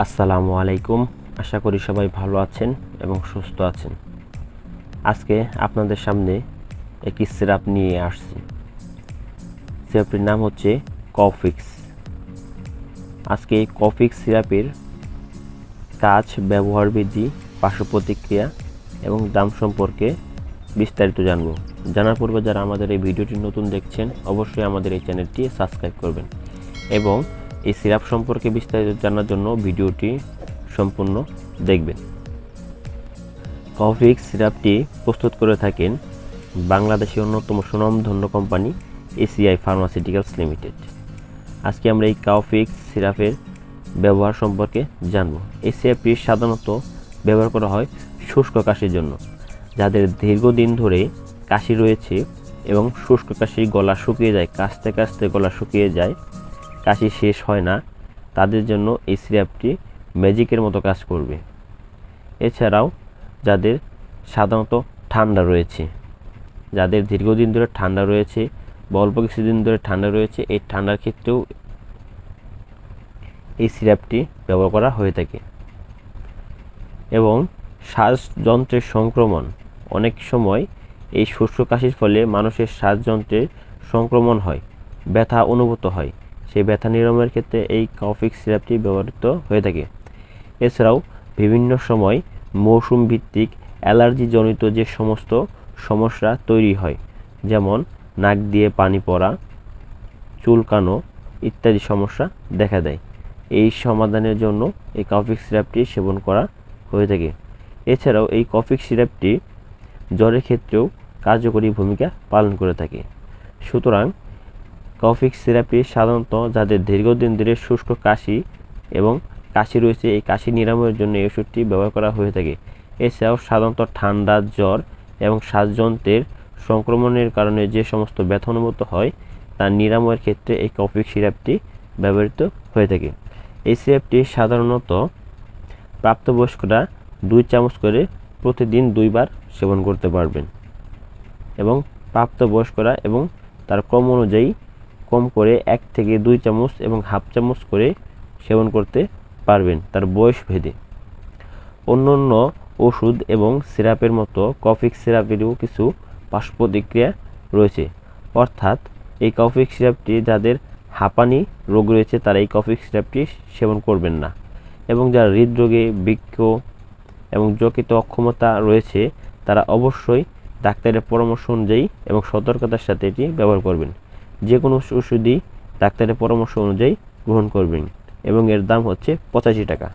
আসসালামু আলাইকুম। আশা করি সবাই ভালো আছেন এবং সুস্থ আছেন। আজকে আপনাদের সামনে একটি সিরাপ নিয়ে আসছি। সিরাপটির নাম হচ্ছে কফিক্স। আজকে এই কফিক্স সিরাপের কাজ, ব্যবহার বিধি, পার্শ্ব প্রতিক্রিয়া এবং দাম সম্পর্কে বিস্তারিত জানব। জানার পূর্বে যারা আমাদের এই ভিডিওটি নতুন দেখছেন, অবশ্যই আমাদের এই চ্যানেলটি সাবস্ক্রাইব করবেন এবং এই সিরাপ সম্পর্কে বিস্তারিত জানার জন্য ভিডিওটি সম্পূর্ণ দেখবেন। কফিক্স সিরাপটি প্রস্তুত করে থাকেন বাংলাদেশের অন্যতম সুনামধন্য কোম্পানি এসিআই ফার্মাসিউটিক্যালস লিমিটেড। আজকে আমরা এই কফিক্স সিরাপের ব্যবহার সম্পর্কে জানব। এই সিরাপটি সাধারণত ব্যবহার করা হয় শুষ্ক কাশির জন্য। যাদের দীর্ঘদিন ধরে কাশি রয়েছে এবং শুষ্ক কাশি, গলা শুকিয়ে যায়, কাশতে কাশতে গলা শুকিয়ে যায়, কাশি শেষ হয় না, তাদের জন্য এই সিরাপটি ম্যাজিকের মতো কাজ করবে। এছাড়াও যাদের সাধারণত ঠান্ডা রয়েছে, যাদের দীর্ঘদিন ধরে ঠান্ডা রয়েছে বা অল্প কিছুদিন ধরে ঠান্ডা রয়েছে, এই ঠান্ডার ক্ষেত্রেও এই সিরাপটি ব্যবহার করা হয়ে থাকে। এবং শ্বাসযন্ত্রের সংক্রমণ, অনেক সময় এই শুষ্ক কাশির ফলে মানুষের শ্বাসযন্ত্রের সংক্রমণ হয়, ব্যথা অনুভূত হয়, সেই ব্যথা নিরাময়ের ক্ষেত্রে এই কফিক্স সিরাপটি ব্যবহৃত হয়ে থাকে। এছাড়াও বিভিন্ন সময় মৌসুম ভিত্তিক অ্যালার্জিজনিত যে সমস্ত সমস্যা তৈরি হয়, যেমন নাক দিয়ে পানি পড়া, চুলকানো ইত্যাদি সমস্যা দেখা দেয়, এই সমাধানের জন্য এই কফিক্স সিরাপটি সেবন করা হয়ে থাকে। এছাড়াও এই কফিক্স সিরাপটি জ্বরের ক্ষেত্রেও কার্যকরী ভূমিকা পালন করে থাকে। সুতরাং কফিক্স সিরাপটি সাধারণত যাদের দীর্ঘদিন ধরে শুষ্ক কাশি এবং কাশি রয়েছে, এই কাশি নিরাময়ের জন্য এই ওষুধটি ব্যবহার করা হয়ে থাকে। এছাড়াও সাধারণত ঠান্ডা, জ্বর এবং শ্বাসযন্ত্রের সংক্রমণের কারণে যে সমস্ত ব্যথা অনুভূত হয়, তার নিরাময়ের ক্ষেত্রে এই কফিক্স সিরাপটি ব্যবহৃত হয়ে থাকে। এই সিরাপটি সাধারণত প্রাপ্তবয়স্করা 2 চামচ করে প্রতিদিন 2 বার সেবন করতে পারবেন এবং প্রাপ্তবয়স্করা এবং তার ক্রম অনুযায়ী কম করে 1 থেকে 2 চামচ এবং হাফ চামচ করে সেবন করতে পারবেন তার বয়স ভেদে। অন্যান্য ওষুধ এবং সিরাপের মতো কফিক্স সিরাপেরও কিছু পার্শ্ব প্রতিক্রিয়া রয়েছে, অর্থাৎ এই কফিক্স সিরাপটি যাদের হাঁপানি রোগ রয়েছে তারা এই কফিক্স সিরাপটি সেবন করবেন না, এবং যারা হৃদরোগে, বৃক্ক এবং যকৃত অক্ষমতা রয়েছে তারা অবশ্যই ডাক্তারের পরামর্শ অনুযায়ী এবং সতর্কতার সাথে এটি ব্যবহার করবেন। যে কোনো ওষুধই ডাক্তারের পরামর্শ অনুযায়ী গ্রহণ করবেন এবং এর দাম হচ্ছে 85 টাকা।